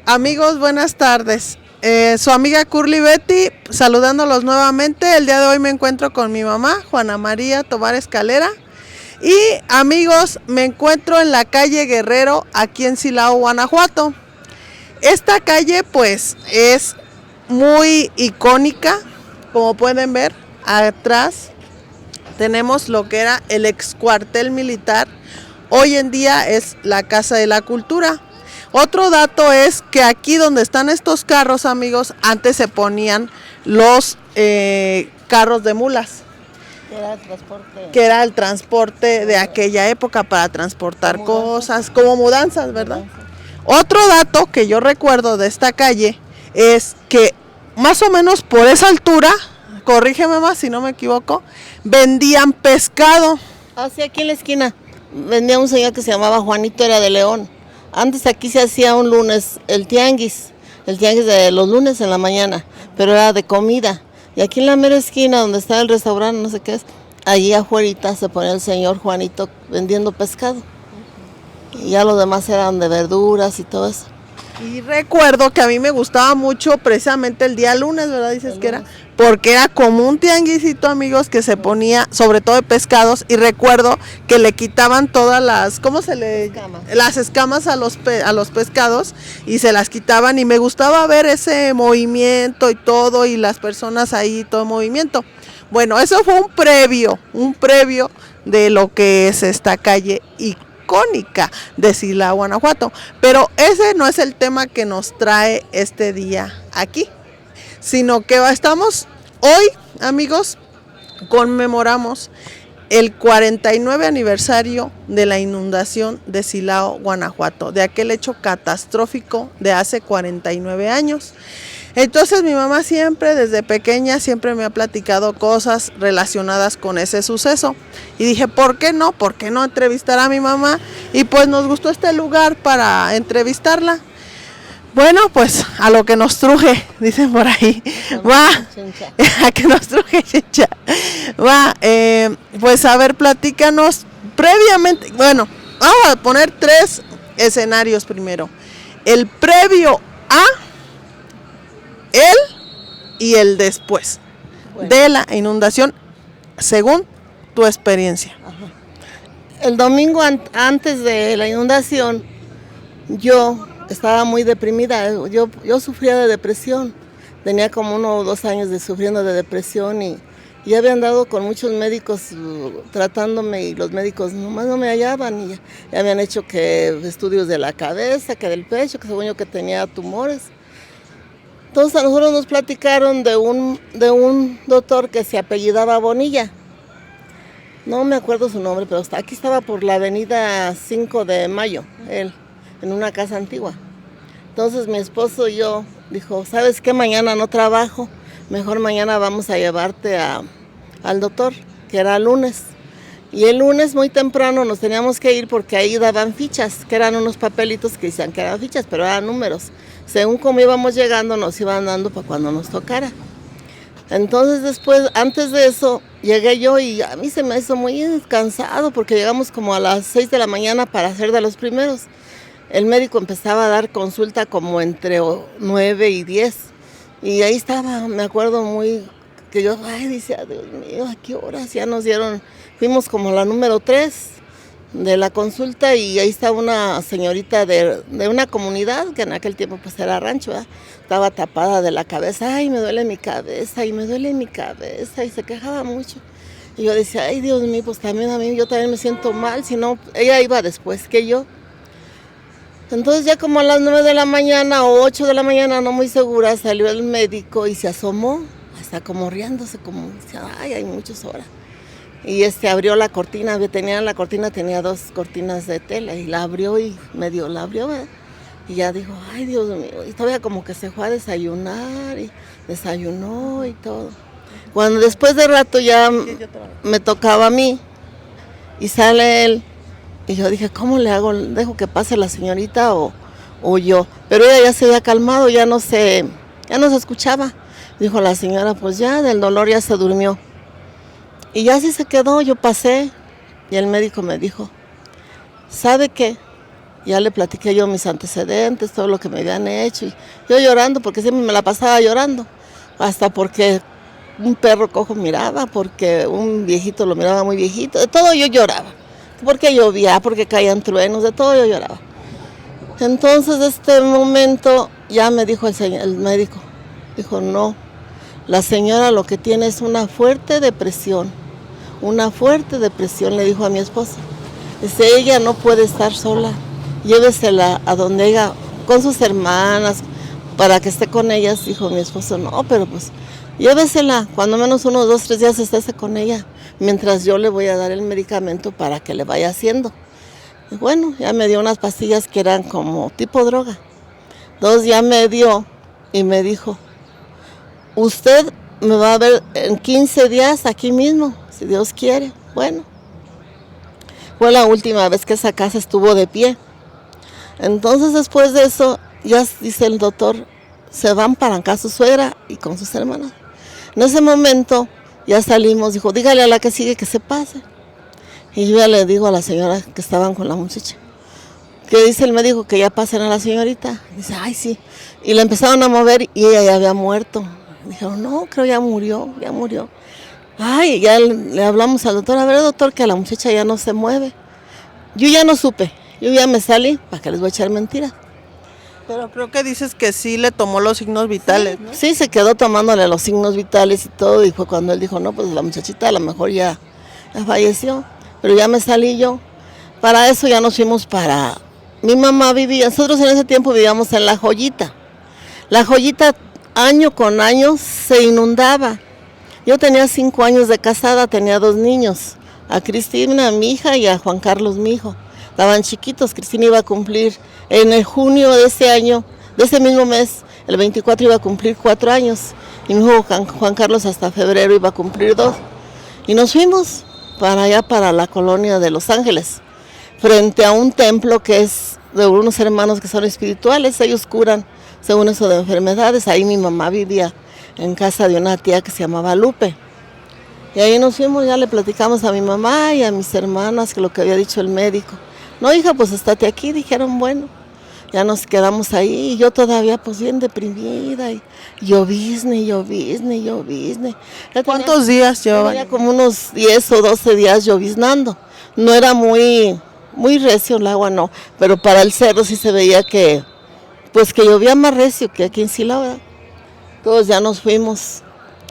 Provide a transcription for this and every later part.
Amigos, buenas tardes. Su amiga Curly Betty, saludándolos nuevamente. El día de hoy me encuentro con mi mamá, Juana María Tobar Escalera. Y amigos, me encuentro en la calle Guerrero, aquí en Silao, Guanajuato. Esta calle pues es muy icónica, como pueden ver atrás tenemos lo que era el ex cuartel militar. Hoy en día es la Casa de la Cultura. Otro dato es que aquí donde están estos carros, amigos, antes se ponían los carros de mulas. Que era el transporte de aquella época para transportar cosas, como mudanzas, ¿verdad? Otro dato que yo recuerdo de esta calle es que más o menos por esa altura, corrígeme más si no me equivoco, vendían pescado. Sí, aquí en la esquina vendía un señor que se llamaba Juanito, era de León. Antes aquí se hacía un lunes el tianguis de los lunes en la mañana, pero era de comida. Y aquí en la mera esquina donde está el restaurante, no sé qué es, allí afuera se ponía el señor Juanito vendiendo pescado. Y ya los demás eran de verduras y todo eso. Y recuerdo que a mí me gustaba mucho precisamente el día lunes, ¿verdad? Dices que era, porque era como un tianguisito, amigos, que se ponía sobre todo de pescados, y recuerdo que le quitaban todas las, las escamas a los pescados, y se las quitaban, y me gustaba ver ese movimiento y todo, y las personas ahí, todo el movimiento. Bueno, eso fue un previo de lo que es esta calle icónica de Silao, Guanajuato, pero ese no es el tema que nos trae este día aquí, sino que estamos hoy, amigos, conmemoramos el 49 aniversario de la inundación de Silao, Guanajuato, de aquel hecho catastrófico de hace 49 años. Entonces mi mamá siempre, desde pequeña, siempre me ha platicado cosas relacionadas con ese suceso. Y dije, ¿por qué no? ¿Por qué no entrevistar a mi mamá? Y pues nos gustó este lugar para entrevistarla. Bueno, pues a lo que nos truje, dicen por ahí. Va, a que nos truje, chincha. Va, pues a ver, platícanos previamente. Bueno, vamos a poner 3 escenarios primero. El previo a... él y el después de la inundación, según tu experiencia. El domingo antes de la inundación, yo estaba muy deprimida. Yo sufría de depresión. Tenía como 1 o 2 años sufriendo de depresión y había andado con muchos médicos tratándome, y los médicos nomás no me hallaban, y ya habían hecho que estudios de la cabeza, que del pecho, que según yo que tenía tumores. Entonces a nosotros nos platicaron de un doctor que se apellidaba Bonilla. No me acuerdo su nombre, pero aquí estaba por la avenida 5 de Mayo, él, en una casa antigua. Entonces mi esposo y yo dijo, ¿sabes qué? Mañana no trabajo, mejor mañana vamos a llevarte al doctor, que era lunes. Y el lunes muy temprano nos teníamos que ir porque ahí daban fichas, que eran unos papelitos que decían que eran fichas, pero eran números. Según como íbamos llegando, nos iban dando para cuando nos tocara. Entonces después, antes de eso, llegué yo y a mí se me hizo muy cansado porque llegamos como a las 6 de la mañana para ser de los primeros. El médico empezaba a dar consulta como entre 9 y 10. Y ahí estaba, me acuerdo muy, que yo, decía, Dios mío, ¿a qué horas? Ya nos dieron, fuimos como la número 3 de la consulta, y ahí estaba una señorita de una comunidad que en aquel tiempo pues era rancho, ¿verdad? Estaba tapada de la cabeza, me duele mi cabeza, y se quejaba mucho. Y yo decía, Dios mío, pues también a mí, yo también me siento mal, si no, ella iba después que yo. Entonces ya como a las 9 de la mañana o 8 de la mañana, no muy segura, salió el médico y se asomó, hasta como riéndose, como, hay muchas horas. Y abrió la cortina, la cortina tenía 2 cortinas de tela, y la abrió y medio la abrió, ¿verdad? Y ya dijo, Dios mío, y todavía como que se fue a desayunar, y desayunó y todo. Cuando después de rato ya me tocaba a mí, y sale él, y yo dije, ¿cómo le hago? ¿Dejo que pase la señorita o yo? Pero ella ya se había calmado, ya no se escuchaba. Dijo la señora, pues ya del dolor ya se durmió. Y ya así se quedó, yo pasé y el médico me dijo, ¿sabe qué? ya le platiqué yo mis antecedentes, todo lo que me habían hecho. Y yo llorando, porque siempre me la pasaba llorando. Hasta porque un perro cojo miraba, porque un viejito lo miraba muy viejito. De todo yo lloraba. Porque llovía, porque caían truenos, de todo yo lloraba. Entonces, este momento ya me dijo el médico. Dijo, no, la señora lo que tiene es una fuerte depresión. Una fuerte depresión, le dijo a mi esposa. Dice, ella no puede estar sola. Llévesela a donde ella, con sus hermanas, para que esté con ellas. Dijo mi esposo, no, pero pues llévesela, cuando menos unos 2, 3 días estése con ella, mientras yo le voy a dar el medicamento para que le vaya haciendo. Y bueno, ya me dio unas pastillas que eran como tipo droga. 2 ya me dio y me dijo, usted me va a ver en 15 días aquí mismo, si Dios quiere. Bueno, fue la última vez que esa casa estuvo de pie. Entonces después de eso, ya dice el doctor, se van para acá su suegra y con sus hermanas. En ese momento ya salimos, dijo, dígale a la que sigue que se pase. Y yo ya le digo a la señora que estaban con la muchacha, que dice el médico que ya pasen a la señorita. Dice, ay sí. Y la empezaron a mover y ella ya había muerto. Dijeron, no, creo ya murió. Ay, ya le hablamos al doctor, a ver doctor, que la muchacha ya no se mueve. Yo ya no supe. Yo ya me salí, ¿para qué les voy a echar mentiras? Pero creo que dices que sí le tomó los signos vitales, ¿no? Sí, se quedó tomándole los signos vitales y todo, y fue cuando él dijo, no, pues la muchachita a lo mejor ya falleció, pero ya me salí yo. Para eso ya nos fuimos para... Mi mamá vivía, nosotros en ese tiempo vivíamos en La Joyita. La Joyita año con año se inundaba. Yo tenía 5 años de casada, tenía 2 niños, a Cristina, mi hija, y a Juan Carlos, mi hijo. Estaban chiquitos, Cristina iba a cumplir en el junio de ese año, de ese mismo mes, el 24 iba a cumplir 4 años. Y mi hijo Juan Carlos hasta febrero iba a cumplir 2. Y nos fuimos para allá, para la colonia de Los Ángeles, frente a un templo que es de unos hermanos que son espirituales, ellos curan según eso de enfermedades. Ahí mi mamá vivía en casa de una tía que se llamaba Lupe. Y ahí nos fuimos, ya le platicamos a mi mamá y a mis hermanas que lo que había dicho el médico. No, hija, pues estate aquí, dijeron, bueno, ya nos quedamos ahí, y yo todavía pues bien deprimida, y llovizne. ¿Cuántos días llevaban? Ya como unos 10 o 12 días lloviznando. No era muy recio el agua, no, pero para el cerro sí se veía que llovía más recio que aquí en Silao, ¿verdad? Todos ya nos fuimos,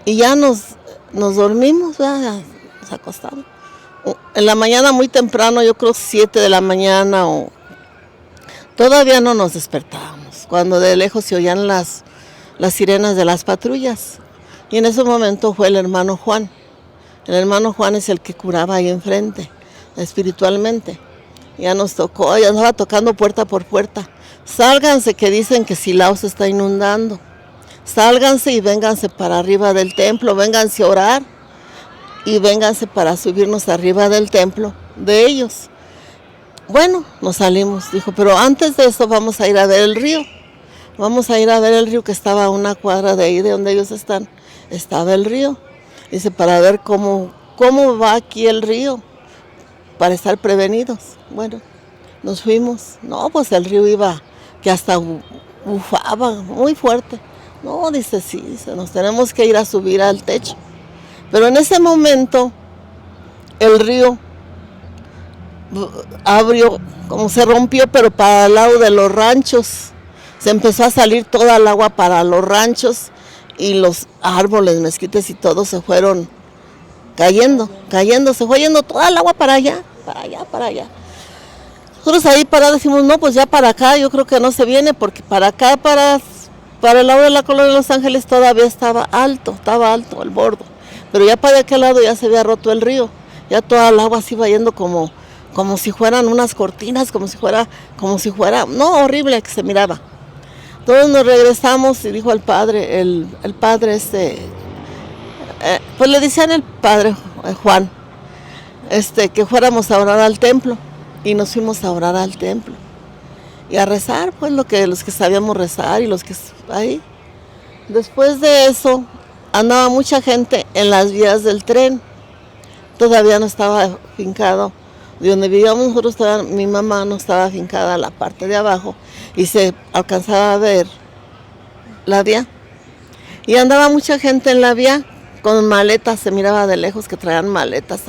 y ya nos dormimos, ¿verdad? Ya nos acostamos. En la mañana muy temprano, yo creo 7 de la mañana, todavía no nos despertábamos, cuando de lejos se oían las sirenas de las patrullas. Y en ese momento fue el hermano Juan. El hermano Juan es el que curaba ahí enfrente, espiritualmente. Ya nos tocó, ya andaba tocando puerta por puerta. Sálganse, que dicen que Silao se está inundando. Sálganse y vénganse para arriba del templo, vénganse a orar. Y vénganse para subirnos arriba del templo de ellos. Bueno, nos salimos, dijo, pero antes de eso vamos a ir a ver el río. Vamos a ir a ver el río que estaba a una cuadra de ahí, de donde ellos están. Estaba el río. Dice, para ver cómo va aquí el río, para estar prevenidos. Bueno, nos fuimos. No, pues el río iba, que hasta bufaba muy fuerte. No, dice, sí, dice, nos tenemos que ir a subir al techo. Pero en ese momento, el río abrió, como se rompió, pero para el lado de los ranchos. Se empezó a salir toda el agua para los ranchos y los árboles, mezquites y todo se fueron cayendo, se fue yendo toda el agua para allá. Nosotros ahí parados decimos, no, pues ya para acá yo creo que no se viene, porque para acá, para el lado de la colonia de Los Ángeles todavía estaba alto el bordo. Pero ya para aquel lado ya se había roto el río, ya toda el agua se iba yendo como si fueran unas cortinas, como si fuera, no, horrible que se miraba. Todos nos regresamos y dijo al padre, el padre pues le decían el padre Juan, que fuéramos a orar al templo, y nos fuimos a orar al templo y a rezar, pues los que sabíamos rezar y los que ahí. Después de eso, andaba mucha gente en las vías del tren, todavía no estaba fincado de donde vivíamos nosotros, mi mamá no estaba afincada a la parte de abajo y se alcanzaba a ver la vía. Y andaba mucha gente en la vía con maletas, se miraba de lejos que traían maletas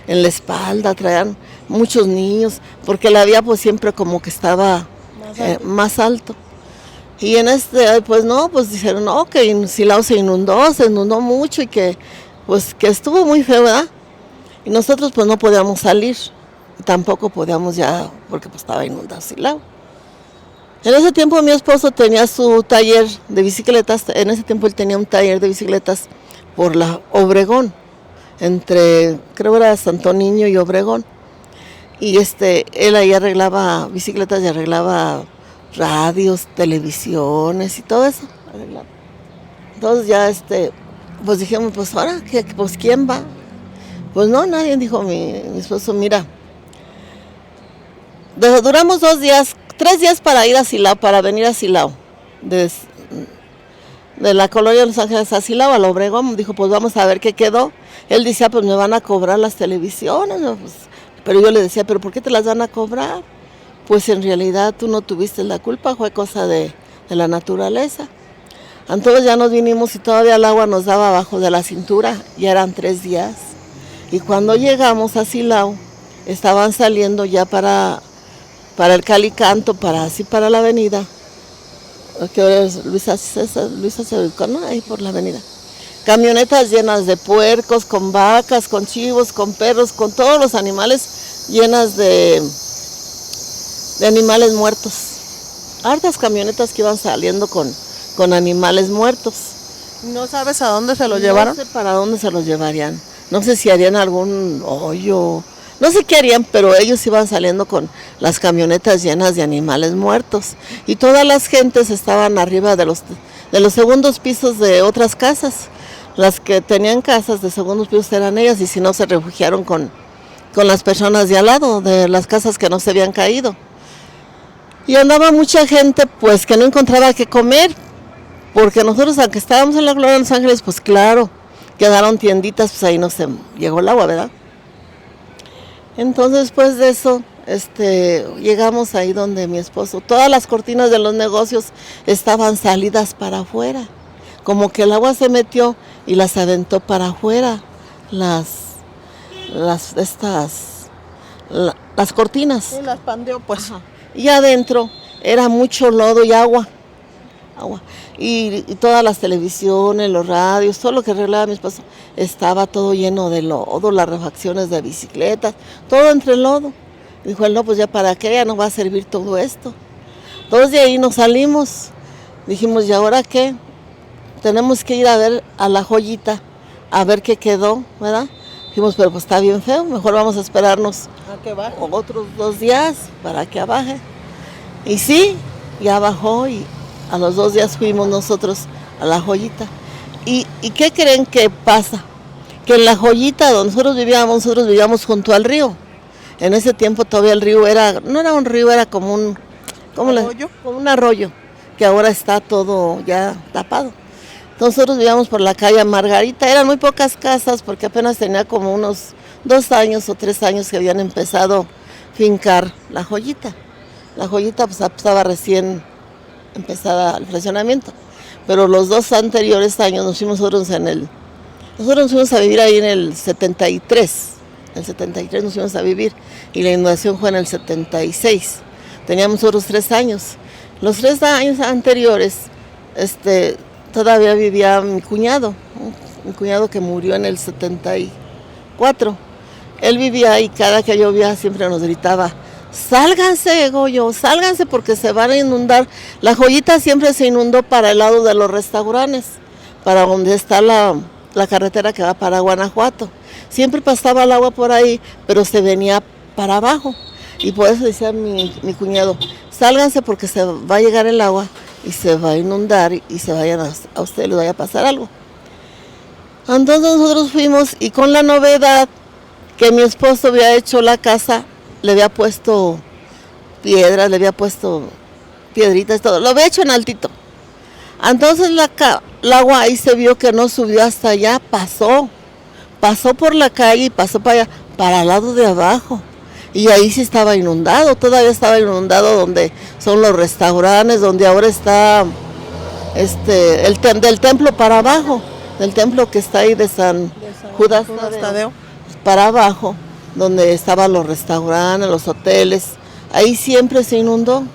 en la espalda, traían muchos niños, porque la vía pues siempre como que estaba más alto. Y en pues no, pues dijeron, no, que Silao se inundó mucho y que pues que estuvo muy feo, ¿verdad? Y nosotros pues no podíamos salir, tampoco podíamos ya, porque pues estaba inundado Silao. En ese tiempo mi esposo tenía su taller de bicicletas, en ese tiempo él tenía un taller de bicicletas por la Obregón, entre, creo era Santo Niño y Obregón. Y él ahí arreglaba bicicletas y arreglaba radios, televisiones y todo eso. Entonces ya pues dijimos, pues ahora, pues ¿quién va? Pues no, nadie, dijo mi esposo, mira, duramos 3 días para ir a Silao, para venir a Silao, de la colonia de Los Ángeles a Silao, al Obregón. Dijo, pues vamos a ver qué quedó. Él decía, pues me van a cobrar las televisiones, ¿no? Pues, pero yo le decía, pero ¿por qué te las van a cobrar? Pues en realidad tú no tuviste la culpa, fue cosa de la naturaleza. Entonces ya nos vinimos y todavía el agua nos daba abajo de la cintura, ya eran 3 días. Y cuando llegamos a Silao, estaban saliendo ya para el Calicanto, para la avenida, que ahora es Luisa Cedilco, ¿no? Ahí por la avenida. Camionetas llenas de puercos, con vacas, con chivos, con perros, con todos los animales, llenas de animales muertos. Hartas camionetas que iban saliendo con animales muertos. ¿No sabes a dónde se los llevaron? No sé para dónde se los llevarían. No sé si harían algún hoyo, no sé qué harían, pero ellos iban saliendo con las camionetas llenas de animales muertos. Y todas las gentes estaban arriba de los segundos pisos de otras casas. Las que tenían casas de segundos pisos eran ellas, y si no, se refugiaron con las personas de al lado, de las casas que no se habían caído. Y andaba mucha gente pues que no encontraba qué comer, porque nosotros, aunque estábamos en la Gloria de Los Ángeles, pues claro, quedaron tienditas, pues ahí no se llegó el agua, ¿verdad? Entonces después de eso, llegamos ahí donde mi esposo, todas las cortinas de los negocios estaban salidas para afuera, como que el agua se metió y las aventó para afuera, las cortinas. Sí, las pandeó pues. Ajá. Y adentro era mucho lodo y agua. Y todas las televisiones, los radios, todo lo que arreglaba mi esposo, estaba todo lleno de lodo, las refacciones de bicicletas, todo entre lodo. Dijo él, no, pues ya para qué, ya no va a servir todo esto. Entonces de ahí nos salimos, dijimos, ¿y ahora qué? Tenemos que ir a ver a la joyita, a ver qué quedó, ¿verdad? Dijimos, pero pues está bien feo, mejor vamos a esperarnos ¿A que baje? Otros 2 días para que baje. Y sí, ya bajó y a los 2 días fuimos nosotros a la joyita. ¿Y qué creen que pasa? Que en la joyita donde nosotros vivíamos junto al río. En ese tiempo todavía el río no era un río, era como un ¿Arroyo? Como un arroyo, que ahora está todo ya tapado. Entonces nosotros vivíamos por la calle Margarita, eran muy pocas casas porque apenas tenía como unos 2 años o 3 años que habían empezado a fincar la joyita. La joyita pues estaba recién empezada el fraccionamiento, pero los 2 anteriores años nosotros nos fuimos a vivir ahí en el 73. En el 73 nos fuimos a vivir y la inundación fue en el 76. Teníamos otros 3 años. Los 3 años anteriores, todavía vivía mi cuñado que murió en el 74. Él vivía y cada que llovía siempre nos gritaba, sálganse, Goyo, sálganse porque se van a inundar. La joyita siempre se inundó para el lado de los restaurantes, para donde está la carretera que va para Guanajuato. Siempre pasaba el agua por ahí, pero se venía para abajo. Y por eso decía mi cuñado, sálganse porque se va a llegar el agua y se va a inundar y se vayan a ustedes les vaya a pasar algo. Entonces nosotros fuimos y con la novedad que mi esposo había hecho la casa, le había puesto piedras, le había puesto piedritas, todo, lo había hecho en altito. Entonces el agua ahí se vio que no subió hasta allá, pasó por la calle y pasó para allá, para el lado de abajo. y ahí sí estaba inundado, todavía estaba inundado donde son los restaurantes, donde ahora está del templo para abajo, del templo que está ahí de San Judas Tadeo, para abajo, donde estaban los restaurantes, los hoteles, ahí siempre se inundó.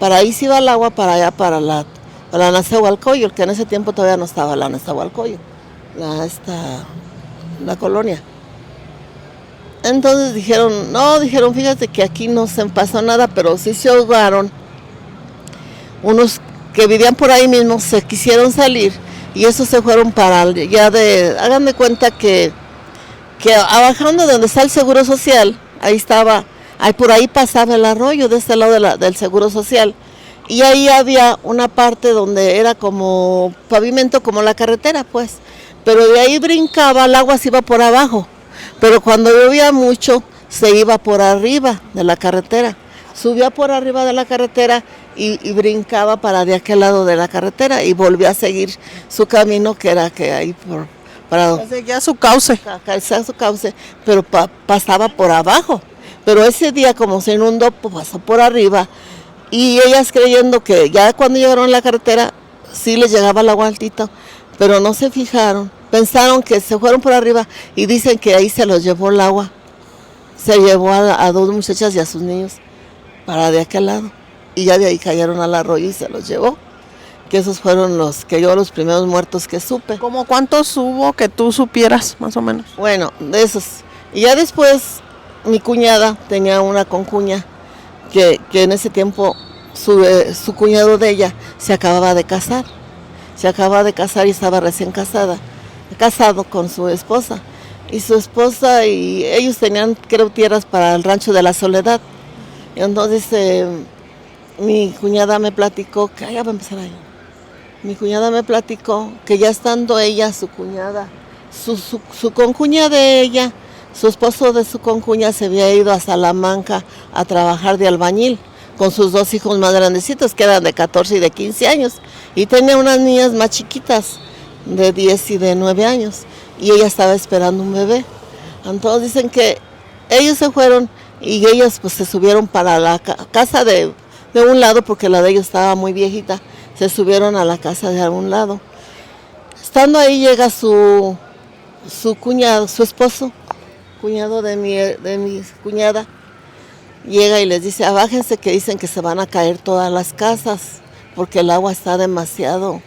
Para ahí se iba el agua para allá, para la Nezahualcóyotl, que en ese tiempo todavía no estaba la Nezahualcóyotl, la colonia. Entonces dijeron, fíjate que aquí no se pasó nada, pero sí se ahogaron. Unos que vivían por ahí mismo se quisieron salir y esos se fueron hagan de cuenta que bajando de donde está el Seguro Social, por ahí pasaba el arroyo de este lado del Seguro Social. Y ahí había una parte donde era como pavimento, como la carretera, pues. Pero de ahí brincaba, el agua se iba por abajo. Pero cuando llovía mucho, se iba por arriba de la carretera. Subía por arriba de la carretera y brincaba para de aquel lado de la carretera y volvía a seguir su camino, que era que ahí seguía su cauce. Pero pasaba por abajo. Pero ese día, como se inundó, pues pasó por arriba. Y ellas creyendo que ya cuando llegaron a la carretera, sí les llegaba el agua altito, pero no se fijaron. Pensaron que se fueron por arriba y dicen que ahí se los llevó el agua. Se llevó a dos muchachas y a sus niños para de aquel lado. Y ya de ahí cayeron al arroyo y se los llevó. Que esos fueron los primeros muertos que supe. ¿Cómo cuántos hubo que tú supieras, más o menos? Bueno, de esos. Y ya después, mi cuñada tenía una concuña que en ese tiempo su cuñado de ella se acababa de casar. Y estaba recién casado con su esposa. Y su esposa y ellos tenían, creo, tierras para el rancho de la Soledad. Y entonces mi cuñada me platicó, que ya va a empezar ahí. Mi cuñada me platicó que ya estando ella, su cuñada, su concuña de ella, su esposo de su concuña se había ido a Salamanca a trabajar de albañil con sus dos hijos más grandecitos, que eran de 14 y de 15 años. Y tenía unas niñas más chiquitas, de 10 y de 9 años. Y ella estaba esperando un bebé. Entonces dicen que ellos se fueron y ellos pues se subieron para la casa de un lado, porque la de ellos estaba muy viejita. Se subieron a la casa de algún lado. Estando ahí llega su cuñado, su esposo, cuñado de mi cuñada, llega y les dice, abájense que dicen que se van a caer todas las casas porque el agua está demasiado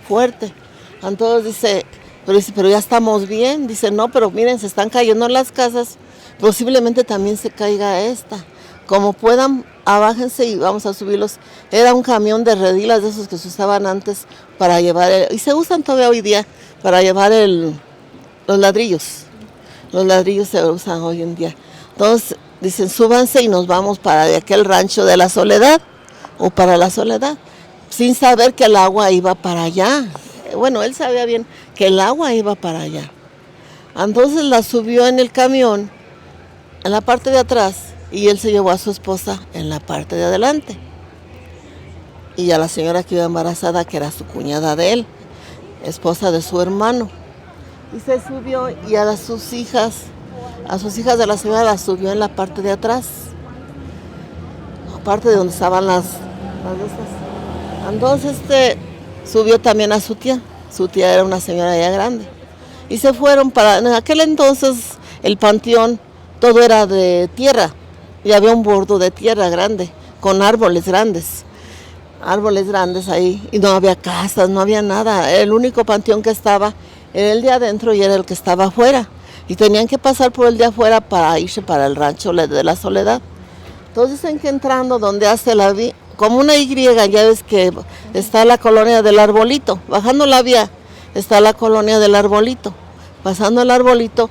fuerte. Entonces dice, pero ya estamos bien. Dice, no, pero miren, se están cayendo las casas, posiblemente también se caiga esta. Como puedan, abájense y vamos a subirlos. Era un camión de redilas de esos que se usaban antes para llevar, y se usan todavía hoy día, para llevar los ladrillos. Los ladrillos se usan hoy en día. Entonces dicen, súbanse y nos vamos para de aquel rancho de la Soledad, o para la Soledad, sin saber que el agua iba para allá. Bueno, él sabía bien que el agua iba para allá. Entonces la subió en el camión, en la parte de atrás, y él se llevó a su esposa en la parte de adelante. Y a la señora que iba embarazada, que era su cuñada de él, esposa de su hermano. Y se subió y a sus hijas de la señora las subió en la parte de atrás, aparte de donde estaban las estas. Entonces subió también a su tía era una señora ya grande. Y se fueron en aquel entonces el panteón, todo era de tierra, y había un bordo de tierra grande, con árboles grandes ahí, y no había casas, no había nada. El único panteón que estaba era el de adentro y era el que estaba afuera. Y tenían que pasar por el de afuera para irse para el rancho de la Soledad. Entonces dicen que entrando donde hace la vía, como una Y, ya ves que está la colonia del Arbolito. Bajando la vía está la colonia del Arbolito. Pasando el Arbolito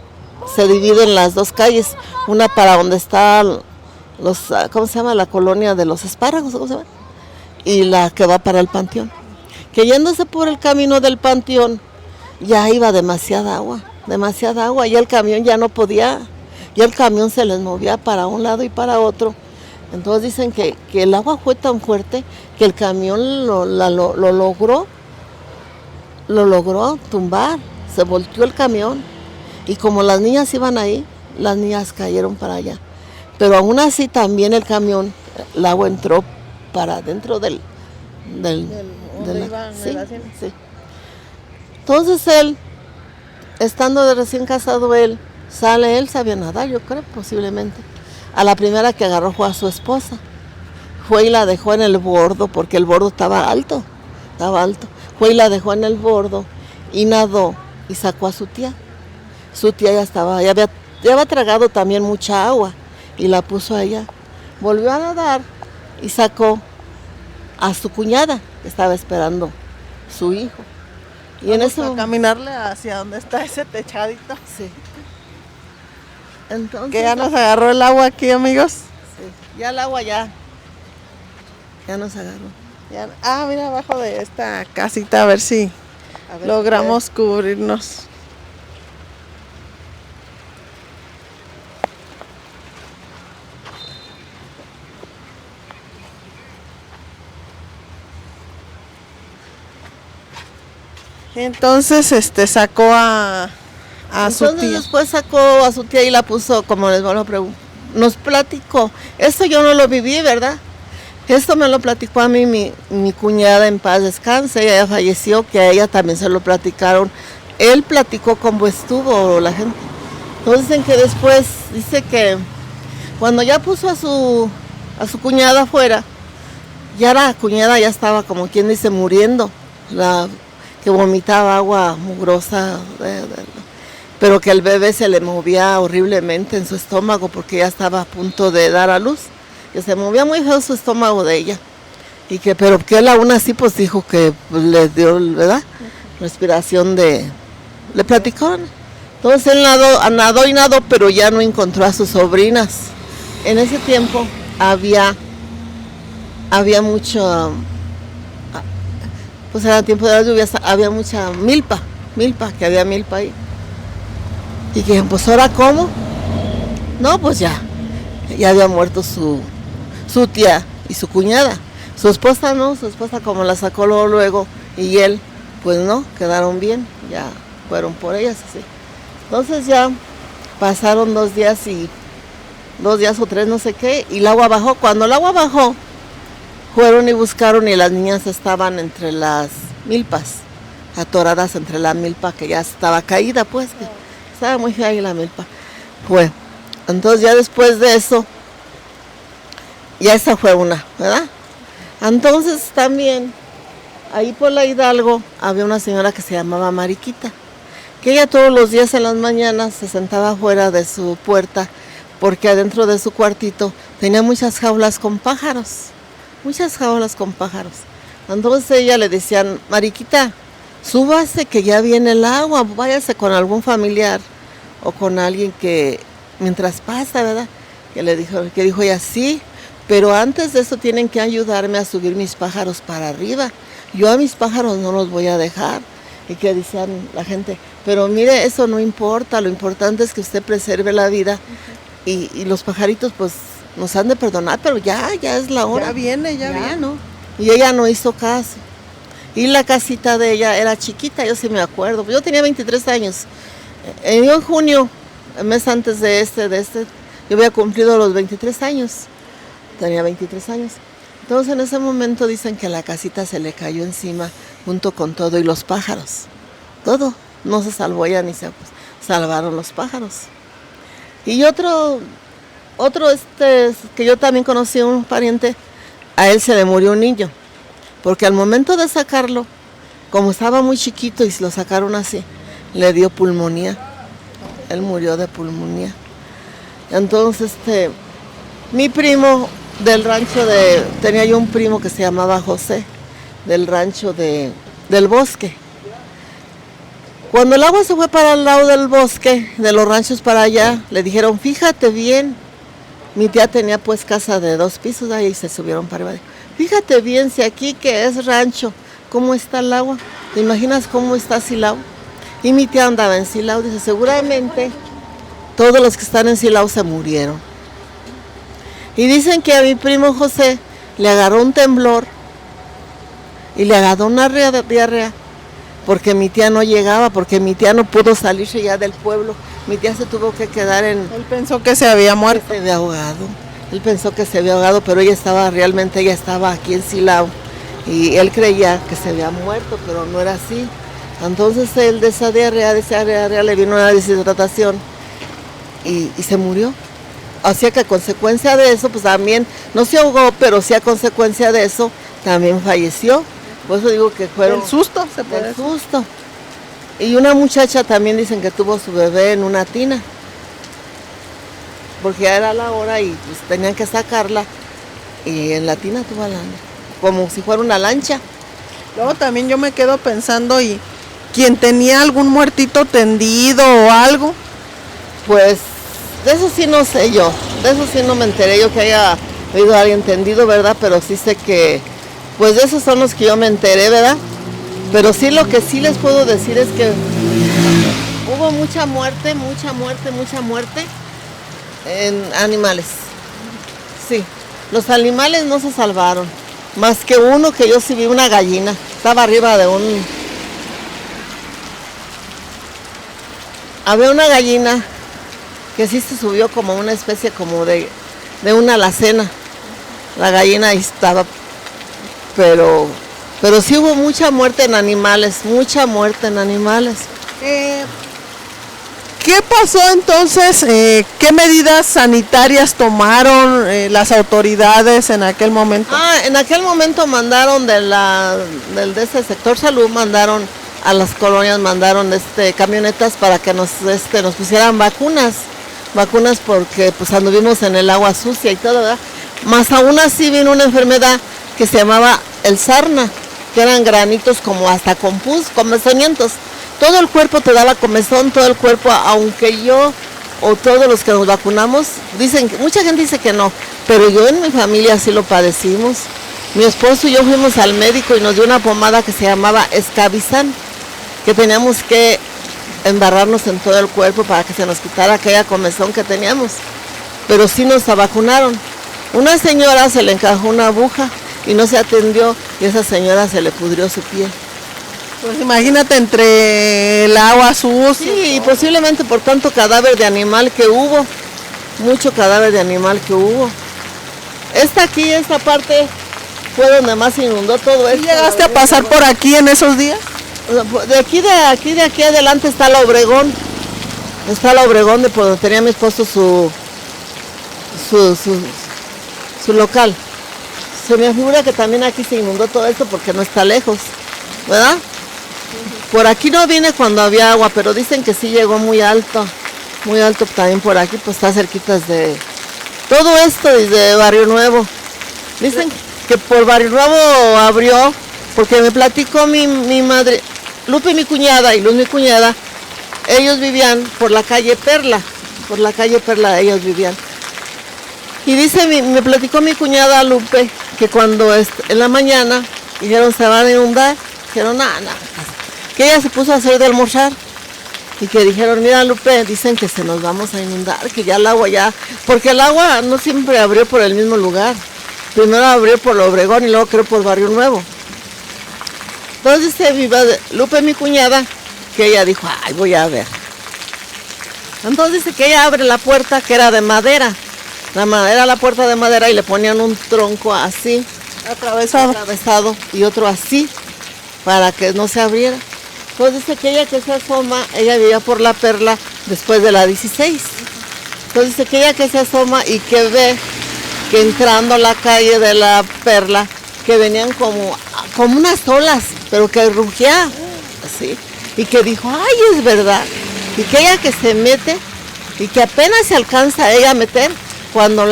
se dividen las dos calles. Una para donde está ¿cómo se llama? La colonia de los espárragos, ¿cómo se llama? Y la que va para el panteón. Que yéndose por el camino del panteón, ya iba demasiada agua, y el camión ya no podía, y el camión se les movía para un lado y para otro. Entonces dicen que el agua fue tan fuerte que el camión lo logró tumbar, se volteó el camión, y como las niñas iban ahí, las niñas cayeron para allá. Pero aún así también el camión, el agua entró para dentro del sí, sí. Entonces él, estando de recién casado, él sabía nadar, yo creo, posiblemente. A la primera que agarró fue a su esposa. Fue y la dejó en el bordo, porque el bordo estaba alto. Fue y la dejó en el bordo y nadó y sacó a su tía. Su tía ya había tragado también mucha agua y la puso allá. Volvió a nadar y sacó a su cuñada, que estaba esperando su hijo. Y en eso, a caminarle hacia donde está ese techadito. Sí. Entonces, que ya nos agarró el agua aquí, amigos. Sí, ya el agua ya nos agarró. Mira, abajo de esta casita, a ver si logramos cubrirnos. Entonces, sacó a su tía. Después sacó a su tía y la puso, como les vuelvo a preguntar, nos platicó. Esto yo no lo viví, ¿verdad? Esto me lo platicó a mí mi cuñada, en paz descanse, ella ya falleció, que a ella también se lo platicaron. Él platicó cómo estuvo la gente. Entonces dicen que después, dice que cuando ya puso a su cuñada afuera, ya la cuñada ya estaba como quien dice muriendo, que vomitaba agua mugrosa, pero que el bebé se le movía horriblemente en su estómago porque ya estaba a punto de dar a luz, que se movía muy feo su estómago de ella, pero que él aún así pues dijo que pues, le dio, ¿verdad? Respiración le platicaron. Entonces él nadó, pero ya no encontró a sus sobrinas. En ese tiempo había mucho, pues era tiempo de las lluvias, había mucha milpa, que había milpa ahí. Y que pues ahora ¿cómo? No, pues ya había muerto su tía y su cuñada. Su esposa no, como la sacó luego y él, pues no, quedaron bien, ya fueron por ellas así. Entonces ya pasaron 2 días o 3, no sé qué, y el agua bajó. Cuando el agua bajó, fueron y buscaron y las niñas estaban entre las milpas, atoradas entre la milpa que ya estaba caída, pues, que estaba muy fea ahí la milpa. Fue. Entonces ya después de eso, ya esa fue una, ¿verdad? Entonces también, ahí por la Hidalgo, había una señora que se llamaba Mariquita, que ella todos los días en las mañanas se sentaba fuera de su puerta, porque adentro de su cuartito tenía muchas jaulas con pájaros. Entonces ella le decían, Mariquita, súbase que ya viene el agua, váyase con algún familiar o con alguien que mientras pasa, ¿verdad? Que dijo ella, sí, pero antes de eso tienen que ayudarme a subir mis pájaros para arriba. Yo a mis pájaros no los voy a dejar. Y que decían la gente, pero mire, eso no importa, lo importante es que usted preserve la vida y los pajaritos pues nos han de perdonar, pero ya es la hora. Ya viene. ¿No? Y ella no hizo caso. Y la casita de ella era chiquita, yo sí me acuerdo. Yo tenía 23 años. Yo en junio, el mes antes de este, yo había cumplido los 23 años. Tenía 23 años. Entonces en ese momento dicen que la casita se le cayó encima junto con todo y los pájaros. Todo. No se salvó ella ni se salvaron los pájaros. Y otro que yo también conocí, un pariente, a él se le murió un niño, porque al momento de sacarlo, como estaba muy chiquito y lo sacaron así, le dio pulmonía. Él murió de pulmonía. Entonces, mi primo del rancho tenía yo un primo que se llamaba José, del rancho del bosque. Cuando el agua se fue para el lado del bosque, de los ranchos para allá, le dijeron, fíjate bien. Mi tía tenía pues casa de 2 pisos, ahí se subieron para arriba. Fíjate bien si aquí que es rancho, ¿cómo está el agua? ¿Te imaginas cómo está Silao? Y mi tía andaba en Silao, dice, seguramente todos los que están en Silao se murieron. Y dicen que a mi primo José le agarró un temblor y le agarró una diarrea porque mi tía no llegaba, porque mi tía no pudo salirse ya del pueblo. Mi tía se tuvo que quedar en... Él pensó que se había muerto. Se había ahogado. Él pensó que se había ahogado, pero ella estaba aquí en Silao. Y él creía que se había muerto, pero no era así. Entonces él de esa diarrea le vino una deshidratación y se murió. O sea que a consecuencia de eso, pues también, no se ahogó, pero sí a consecuencia de eso, también falleció. Por eso digo que fueron... El susto, se puede El decir. susto. Y una muchacha también dicen que tuvo su bebé en una tina. Porque ya era la hora y pues tenían que sacarla. Y en la tina tuvo como si fuera una lancha. Luego también yo me quedo pensando, y quien tenía algún muertito tendido o algo. Pues de eso sí no sé yo, de eso sí no me enteré yo que haya oído a alguien tendido, ¿verdad? Pero sí sé que, pues de esos son los que yo me enteré, ¿verdad? Pero sí lo que sí les puedo decir es que hubo mucha muerte en animales. Sí, los animales no se salvaron, más que uno que yo sí vi, una gallina, estaba arriba de había una gallina que sí se subió como una especie como de una alacena. La gallina ahí estaba, pero sí hubo mucha muerte en animales, ¿Qué pasó entonces? ¿Qué medidas sanitarias tomaron las autoridades en aquel momento? En aquel momento mandaron de ese sector salud, mandaron a las colonias, mandaron camionetas para que nos pusieran vacunas porque pues anduvimos en el agua sucia y todo, ¿verdad? Más aún así vino una enfermedad que se llamaba el sarna, que eran granitos como hasta comezonientos. Todo el cuerpo te daba comezón, todo el cuerpo, aunque yo o todos los que nos vacunamos, mucha gente dice que no, pero yo en mi familia sí lo padecimos. Mi esposo y yo fuimos al médico y nos dio una pomada que se llamaba Escabizán, que teníamos que embarrarnos en todo el cuerpo para que se nos quitara aquella comezón que teníamos. Pero sí nos vacunaron. Una señora se le encajó una aguja y no se atendió y a esa señora se le pudrió su piel. Pues imagínate entre el agua sucia. Sí, y posiblemente por tanto cadáver de animal que hubo, mucho cadáver de animal que hubo. Esta parte fue donde más se inundó todo esto. ¿Llegaste a pasar por aquí en esos días? De aquí adelante está la Obregón. Está la Obregón de por donde tenía mi esposo su local. Se me figura que también aquí se inundó todo esto porque no está lejos, ¿verdad? Por aquí no vine cuando había agua, pero dicen que sí llegó muy alto también por aquí, pues está cerquitas de todo esto desde Barrio Nuevo. Dicen que por Barrio Nuevo abrió, porque me platicó mi madre, Lupe mi cuñada y Luz mi cuñada, ellos vivían por la calle Perla ellos vivían. Y me platicó mi cuñada Lupe que cuando en la mañana dijeron se van a inundar, dijeron nada, que ella se puso a hacer de almorzar y que dijeron, mira Lupe, dicen que se nos vamos a inundar, que ya el agua porque el agua no siempre abrió por el mismo lugar, primero abrió por la Obregón y luego creo por Barrio Nuevo. Entonces Lupe mi cuñada, que ella dijo, ay, voy a ver. Entonces dice que ella abre la puerta que era de madera, la puerta de madera y le ponían un tronco así, atravesado y otro así, para que no se abriera. Entonces dice que ella que se asoma, ella vivía por la Perla después de la 16. Entonces dice que ella que se asoma y que ve que entrando a la calle de la Perla, que venían como unas olas, pero que rugía así, y que dijo, ay, es verdad. Y que ella que se mete y que apenas se alcanza a ella a meter, cuando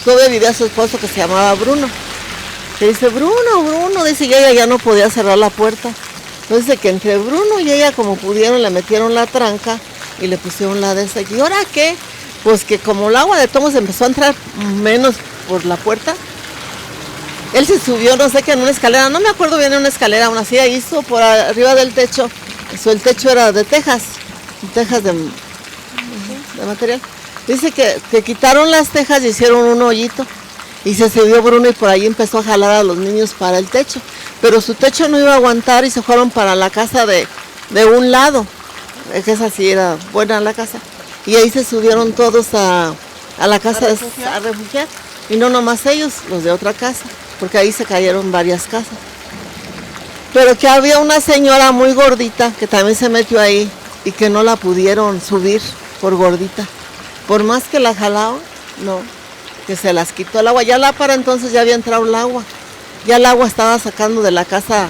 todavía vivía su esposo que se llamaba Bruno. Que dice, Bruno, dice, y ella ya no podía cerrar la puerta. Entonces dice que entre Bruno y ella como pudieron le metieron la tranca y le pusieron la de esa. ¿Y ahora qué? Pues que como el agua de tomos empezó a entrar menos por la puerta, él se subió, no sé qué, en una escalera, no me acuerdo bien, en una escalera, aún así ahí hizo por arriba del techo. El techo era de tejas de material. Dice que quitaron las tejas y hicieron un hoyito y se subió Bruno y por ahí empezó a jalar a los niños para el techo. pero su techo no iba a aguantar y se fueron para la casa de un lado, que esa sí era buena la casa, y ahí se subieron todos a la casa a refugiar, y no nomás ellos, los de otra casa, porque ahí se cayeron varias casas. Pero que había una señora muy gordita que también se metió ahí y que no la pudieron subir por gordita. Por más que la jalaban, no, que se las quitó el agua. Ya para entonces ya había entrado el agua. Ya el agua estaba sacando de la casa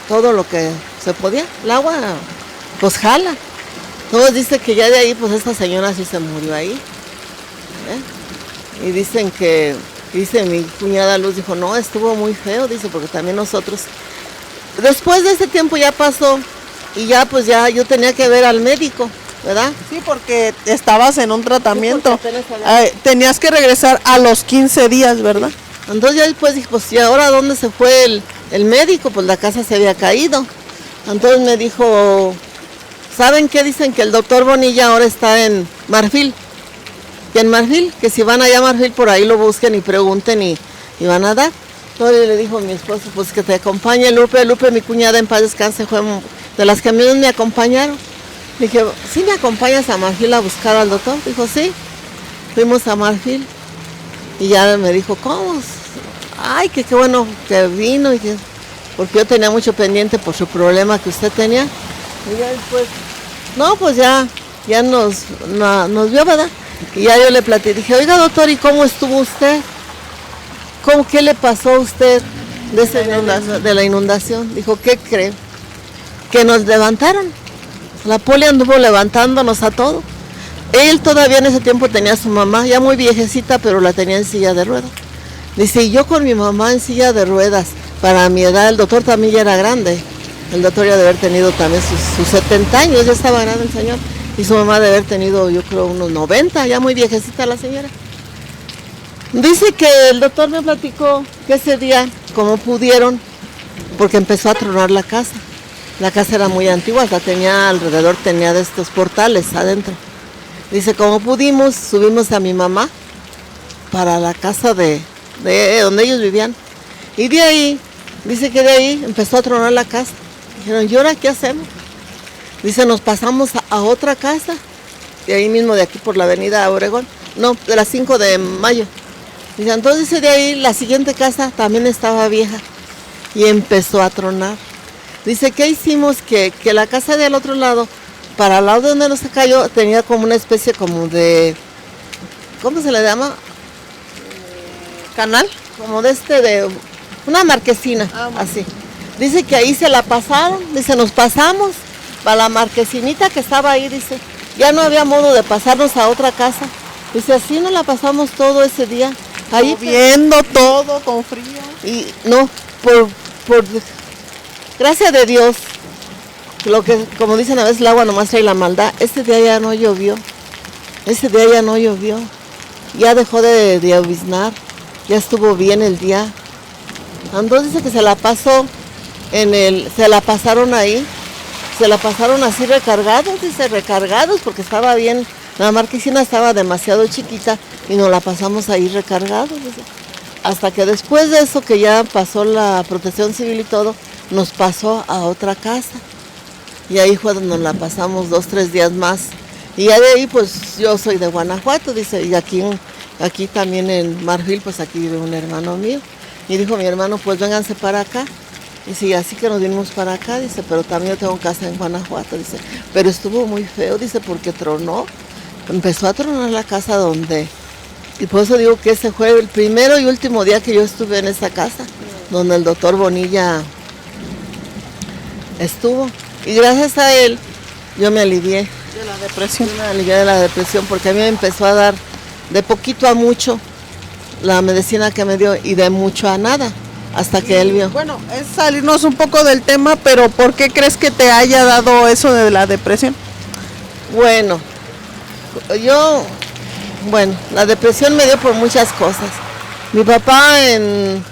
todo lo que se podía. El agua pues jala. Todos dicen que ya de ahí pues esta señora sí se murió ahí. Y dicen que, dice mi cuñada Luz, dijo, no, estuvo muy feo, dice, porque también nosotros, después de ese tiempo ya pasó y ya pues ya yo tenía que ver al médico, ¿verdad? Sí, porque estabas en un tratamiento. Tenías que regresar a los 15 días, ¿verdad? Entonces ya después dije, pues ¿y ahora dónde se fue el médico? Pues la casa se había caído. Entonces me dijo, ¿saben qué? Dicen que el doctor Bonilla ahora está en Marfil. Y en Marfil, que si van allá a Marfil por ahí lo busquen y pregunten y van a dar. Entonces le dijo a mi esposo, pues que te acompañe Lupe. Lupe, mi cuñada en paz descanse, fue de las que menos me acompañaron. Le dije, ¿sí me acompañas a Marfil a buscar al doctor? Dijo, sí. Fuimos a Marfil y ya me dijo, ¿cómo? Ay, que qué bueno que vino, y porque yo tenía mucho pendiente por su problema que usted tenía. Y ya después, no, pues ya nos vio, ¿verdad? Y ya yo le platiqué, dije, oiga doctor, ¿y cómo estuvo usted? ¿Qué le pasó a usted de la inundación? Dijo, ¿qué cree? Que nos levantaron. La poli anduvo levantándonos a todos. Él todavía en ese tiempo tenía a su mamá, ya muy viejecita, pero la tenía en silla de ruedas. Dice, y yo con mi mamá en silla de ruedas, para mi edad, el doctor también ya era grande. El doctor ya de haber tenido también sus 70 años, ya estaba grande el señor. Y su mamá de haber tenido, yo creo, unos 90, ya muy viejecita la señora. Dice que el doctor me platicó que ese día, como pudieron, porque empezó a tronar la casa. La casa era muy antigua, hasta tenía de estos portales adentro. Dice, como pudimos, subimos a mi mamá para la casa de donde ellos vivían. Y de ahí, dice que de ahí empezó a tronar la casa. Dijeron, ¿y ahora qué hacemos? Dice, nos pasamos a otra casa, de ahí mismo, de aquí por la avenida Obregón, no, de las 5 de mayo. Dice, entonces de ahí la siguiente casa también estaba vieja y empezó a tronar. Dice, ¿qué hicimos? Que la casa del otro lado, para el lado de donde nos cayó, tenía como una especie como de, ¿cómo se le llama? ¿Canal? Como de una marquesina, así. Dice que ahí se la pasaron, dice, nos pasamos para la marquesinita que estaba ahí, dice, ya no había modo de pasarnos a otra casa. Dice, así nos la pasamos todo ese día. Ahí viendo todo con frío. Y no, por gracias de Dios, lo que, como dicen a veces, el agua nomás trae la maldad. Ese día ya no llovió. Ya dejó de lloviznar. Ya estuvo bien el día. Entonces dice que se la pasó se la pasaron ahí. Se la pasaron así recargados, porque estaba bien. La marquesina estaba demasiado chiquita y nos la pasamos ahí recargados. Dice. Hasta que después de eso, que ya pasó la protección civil y todo, nos pasó a otra casa. Y ahí fue donde nos la pasamos 2-3 días más. Y ya de ahí, pues yo soy de Guanajuato, dice, y aquí también en Marfil, pues aquí vive un hermano mío. Y dijo mi hermano, pues vénganse para acá. Dice, y así que nos vinimos para acá, dice, pero también yo tengo casa en Guanajuato, dice. Pero estuvo muy feo, dice, porque tronó. Empezó a tronar la casa y por eso digo que ese fue el primero y último día que yo estuve en esa casa, donde el doctor Bonilla estuvo. Y gracias a él, yo me alivié. De la depresión. Yo me alivié de la depresión, porque a mí me empezó a dar de poquito a mucho la medicina que me dio y de mucho a nada, hasta que él vio. Bueno, es salirnos un poco del tema, pero ¿por qué crees que te haya dado eso de la depresión? Bueno, la depresión me dio por muchas cosas. Mi papá en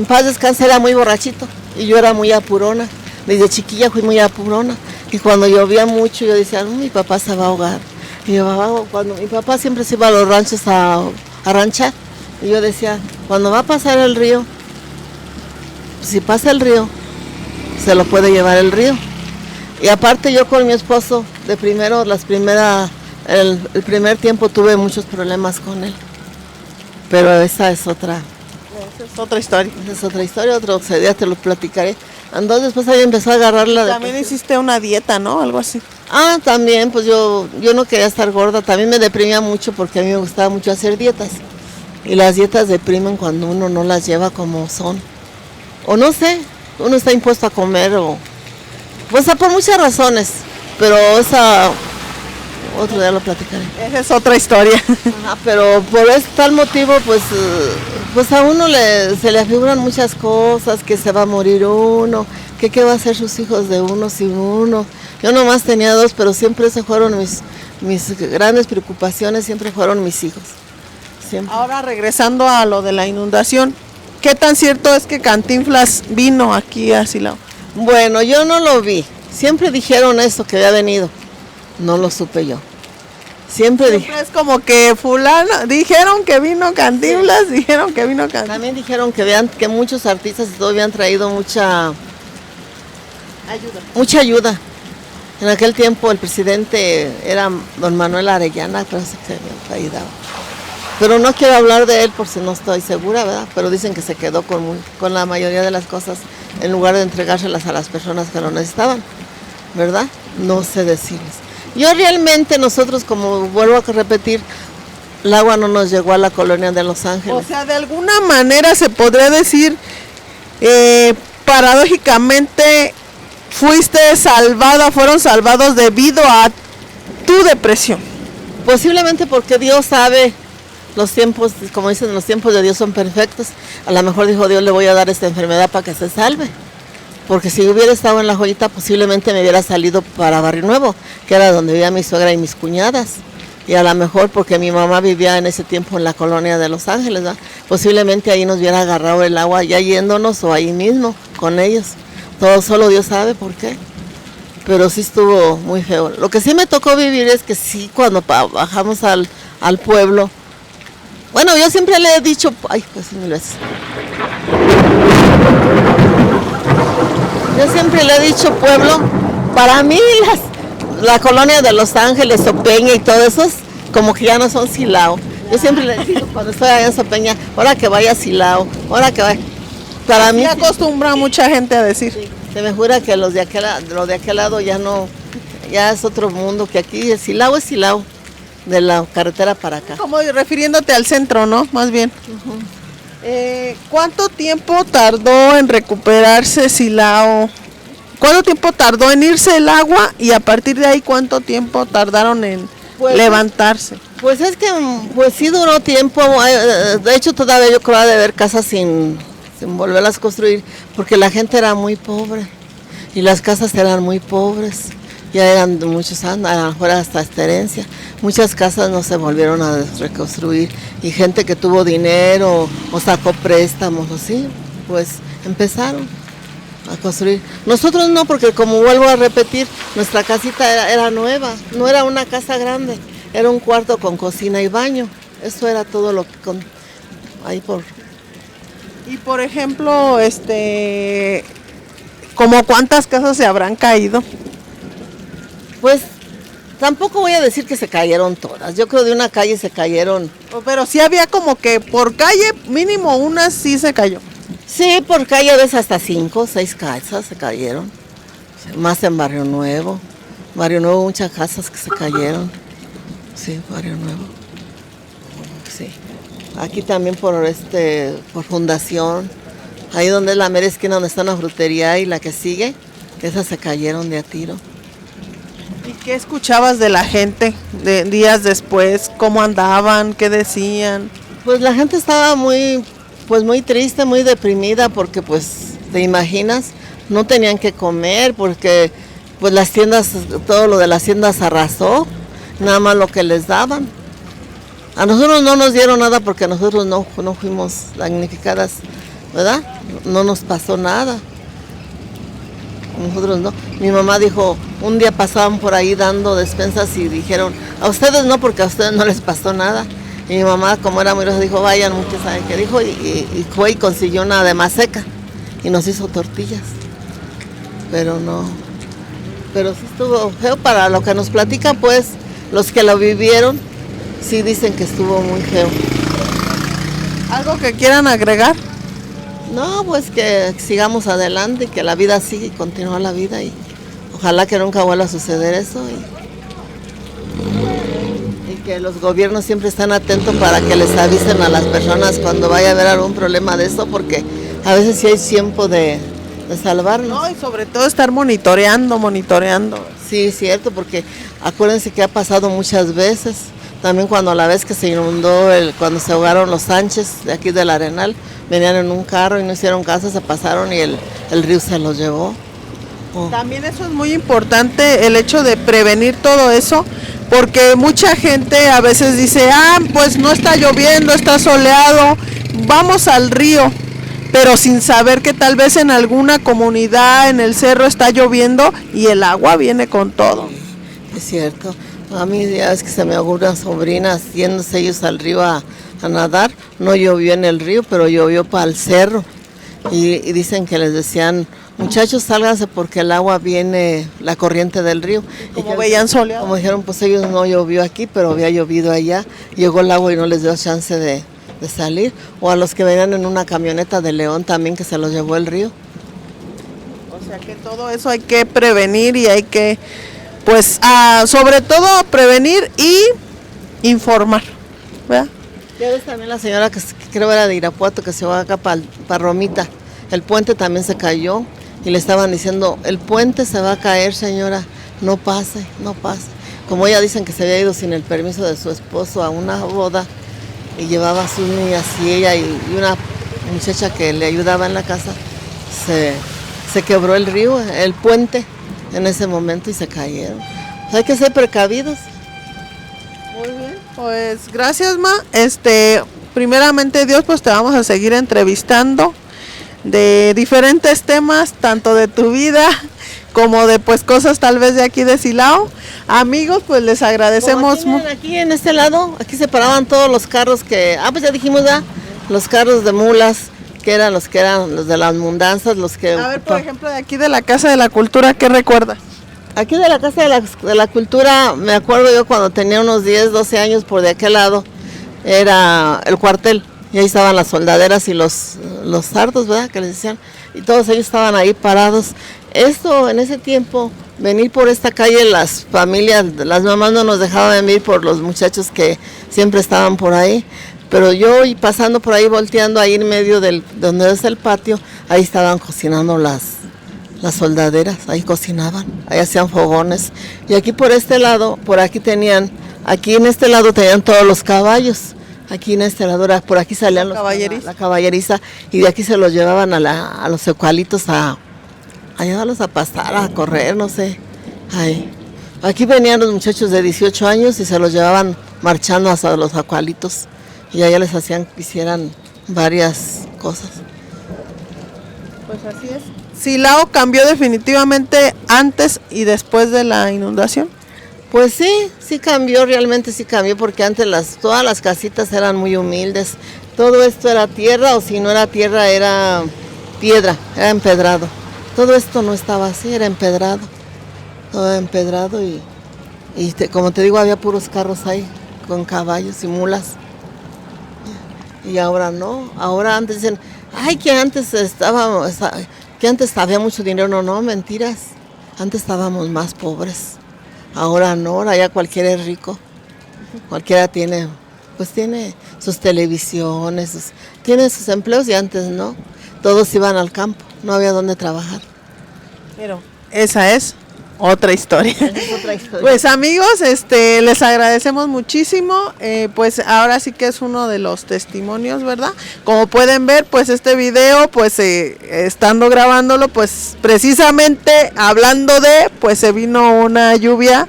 paz descanse era muy borrachito y yo era muy apurona. Desde chiquilla fui muy apurona y cuando llovía mucho yo decía, mi papá se va a ahogar. Y cuando mi papá siempre se iba a los ranchos a ranchar, y yo decía, cuando va a pasar el río, pues si pasa el río, se lo puede llevar el río. Y aparte yo con mi esposo, el primer tiempo tuve muchos problemas con él. Pero esa es otra historia. Esa es otra historia, otro día te lo platicaré. Entonces después ahí empezó a agarrar la También hiciste una dieta, ¿no? Algo así. Ah, también, pues yo no quería estar gorda, también me deprimía mucho porque a mí me gustaba mucho hacer dietas. Y las dietas deprimen cuando uno no las lleva como son. O no sé, uno está impuesto a comer o... Pues por muchas razones, pero esa... Otro día lo platicaré. Esa es otra historia. Ajá, pero por tal motivo, pues a uno se le afiguran muchas cosas, que se va a morir uno, que qué va a hacer sus hijos de uno sin uno. Yo nomás tenía 2, pero siempre esas fueron mis grandes preocupaciones, siempre fueron mis hijos. Siempre. Ahora regresando a lo de la inundación, ¿qué tan cierto es que Cantinflas vino aquí a Silao? Bueno, yo no lo vi. Siempre dijeron eso, que había venido. No lo supe yo. Siempre es como que fulano, dijeron que vino Cantinflas, sí. Dijeron que vino Cantinflas. También dijeron que muchos artistas y todo habían traído mucha ayuda. En aquel tiempo el presidente era don Manuel Arellana, parece que me ayudaba. Pero no quiero hablar de él por si no estoy segura, ¿verdad? Pero dicen que se quedó con la mayoría de las cosas en lugar de entregárselas a las personas que lo necesitaban, ¿verdad? No sé decirles. Yo realmente nosotros, como vuelvo a repetir, el agua no nos llegó a la colonia de Los Ángeles. O sea, de alguna manera se podría decir, paradójicamente, fueron salvados debido a tu depresión. Posiblemente porque Dios sabe los tiempos, como dicen, los tiempos de Dios son perfectos. A lo mejor dijo Dios, le voy a dar esta enfermedad para que se salve. Porque si hubiera estado en La Joyita, posiblemente me hubiera salido para Barrio Nuevo, que era donde vivía mi suegra y mis cuñadas. Y a lo mejor porque mi mamá vivía en ese tiempo en la colonia de Los Ángeles, ¿verdad? Posiblemente ahí nos hubiera agarrado el agua ya yéndonos o ahí mismo con ellos. Todo solo Dios sabe por qué. Pero sí estuvo muy feo. Lo que sí me tocó vivir es que sí, cuando bajamos al pueblo. Bueno, yo siempre le he dicho, yo siempre le he dicho pueblo, para mí la colonia de Los Ángeles, Sopeña y todo eso, como que ya no son Silao. Yo siempre le digo cuando estoy allá en Sopeña, ahora que vaya a Silao, ahora que vaya. Para mí. Se acostumbra mucha gente a decir. Sí, se me jura que los de aquel lado ya no, ya es otro mundo, que aquí el Silao es Silao, de la carretera para acá. Como refiriéndote al centro, ¿no? Más bien. Uh-huh. ¿Cuánto tiempo tardó en recuperarse Silao? ¿Cuánto tiempo tardó en irse el agua? Y a partir de ahí, ¿cuánto tiempo tardaron en levantarse? Pues es que sí duró tiempo. De hecho, todavía yo creo de ver casas sin volverlas a construir, porque la gente era muy pobre y las casas eran muy pobres. Ya eran muchos años, a lo mejor hasta esta herencia. Muchas casas no se volvieron a reconstruir y gente que tuvo dinero o sacó préstamos o sí, pues empezaron a construir. Nosotros no, porque como vuelvo a repetir, nuestra casita era nueva, no era una casa grande, era un cuarto con cocina y baño. Eso era todo lo que ahí por. Y por ejemplo, ¿como cuántas casas se habrán caído? Pues tampoco voy a decir que se cayeron todas. Yo creo de una calle se cayeron. Pero sí había como que por calle mínimo una sí se cayó. Sí, por calle a veces hasta 5 o 6 casas se cayeron. Más en Barrio Nuevo. Barrio Nuevo muchas casas que se cayeron. Sí, Barrio Nuevo. Sí. Aquí también por Fundación. Ahí donde es la mera esquina donde está una frutería y la que sigue, esas se cayeron de a tiro. ¿Y qué escuchabas de la gente de días después? ¿Cómo andaban? ¿Qué decían? Pues la gente estaba muy triste, muy deprimida porque pues te imaginas, no tenían que comer porque pues las tiendas, todo lo de las tiendas arrasó, nada más lo que les daban. A nosotros no nos dieron nada porque nosotros no fuimos damnificadas, ¿verdad? No nos pasó nada. Nosotros no. Mi mamá dijo, un día pasaban por ahí dando despensas y dijeron, a ustedes no, porque a ustedes no les pasó nada. Y mi mamá, como era muy rosa, dijo, vayan, muchos saben qué dijo, y fue y consiguió una de maseca. y nos hizo tortillas. Pero no, pero sí estuvo feo para lo que nos platican, pues los que lo vivieron, sí dicen que estuvo muy feo. ¿Algo que quieran agregar? No, pues que sigamos adelante, que la vida sigue y continúa la vida y ojalá que nunca vuelva a suceder eso y que los gobiernos siempre estén atentos para que les avisen a las personas cuando vaya a haber algún problema de eso, porque a veces sí hay tiempo de salvarnos. No, y sobre todo estar monitoreando. Sí, cierto, porque acuérdense que ha pasado muchas veces. También cuando la vez que se inundó, cuando se ahogaron los Sánchez de aquí del Arenal, venían en un carro y no hicieron caso, se pasaron y el río se los llevó. También eso es muy importante, el hecho de prevenir todo eso, porque mucha gente a veces dice, pues no está lloviendo, está soleado, vamos al río, pero sin saber que tal vez en alguna comunidad, en el cerro está lloviendo y el agua viene con todo. Es cierto. A mí ya es que se me ahogó una sobrina yéndose ellos al río a nadar. No llovió en el río, pero llovió para el cerro. Y dicen que les decían, muchachos, sálganse porque el agua viene, la corriente del río. Y como veían soleado. Como dijeron, pues ellos no llovió aquí, pero había llovido allá. Llegó el agua y no les dio chance de salir. O a los que venían en una camioneta de León también, que se los llevó el río. O sea que todo eso hay que prevenir y hay que... pues sobre todo prevenir y informar, ¿verdad? Ya ves también la señora que creo era de Irapuato, que se va acá para Romita, el puente también se cayó y le estaban diciendo, el puente se va a caer, señora, no pase. Como ella dicen que se había ido sin el permiso de su esposo a una boda y llevaba a sus niñas y ella y una muchacha que le ayudaba en la casa, se quebró el río, el puente, en ese momento y se cayeron. Hay que ser precavidos. Muy bien, pues gracias, Ma. Primeramente Dios, pues te vamos a seguir entrevistando de diferentes temas, tanto de tu vida como de pues cosas tal vez de aquí de Silao. Amigos, pues les agradecemos. Aquí en este lado, aquí se paraban todos los carros que, pues ya dijimos ya, los carros de mulas, que eran los de las mundanzas, los que... A ver, por ejemplo, de aquí de la Casa de la Cultura, ¿qué recuerdas? Aquí de la Casa de la Cultura, me acuerdo yo cuando tenía unos 10, 12 años, por de aquel lado, era el cuartel, y ahí estaban las soldaderas y los sardos, ¿verdad?, que les decían, y todos ellos estaban ahí parados. Esto, en ese tiempo, venir por esta calle, las familias, las mamás no nos dejaban venir por los muchachos que siempre estaban por ahí. Pero yo, y pasando por ahí, volteando ahí en medio donde es el patio, ahí estaban cocinando las soldaderas, ahí cocinaban, ahí hacían fogones. Y aquí por este lado, aquí en este lado tenían todos los caballos. Aquí en este lado, por aquí salían la caballeriza, y de aquí se los llevaban a los ecualitos a llevarlos a pastar, a correr, no sé. Ahí. Aquí venían los muchachos de 18 años y se los llevaban marchando hasta los ecualitos. Y allá les hacían que hicieran varias cosas. Pues así es. ¿Silao cambió definitivamente antes y después de la inundación? Pues sí cambió, realmente sí cambió, porque antes todas las casitas eran muy humildes. Todo esto era tierra, o si no era tierra era piedra, era empedrado. Todo esto no estaba así, era empedrado. Todo empedrado y como te digo, había puros carros ahí, con caballos y mulas. Y ahora no, ahora antes dicen, que antes había mucho dinero. No, mentiras, antes estábamos más pobres, ahora no, ahora ya cualquiera es rico, cualquiera tiene sus televisiones, tiene sus empleos y antes no, todos iban al campo, no había dónde trabajar. Pero esa es otra historia. Pues amigos, les agradecemos muchísimo, pues ahora sí que es uno de los testimonios, ¿verdad? Como pueden ver, pues este video, pues estando grabándolo, pues precisamente hablando pues se vino una lluvia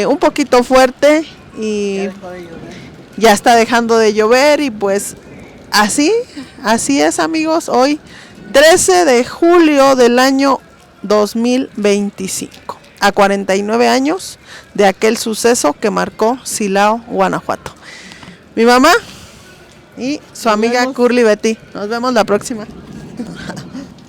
un poquito fuerte y ya está dejando de llover y pues así es, amigos, hoy 13 de julio del año 2025, a 49 años de aquel suceso que marcó Silao, Guanajuato. Mi mamá y su amiga Curly Betty. Nos vemos la próxima.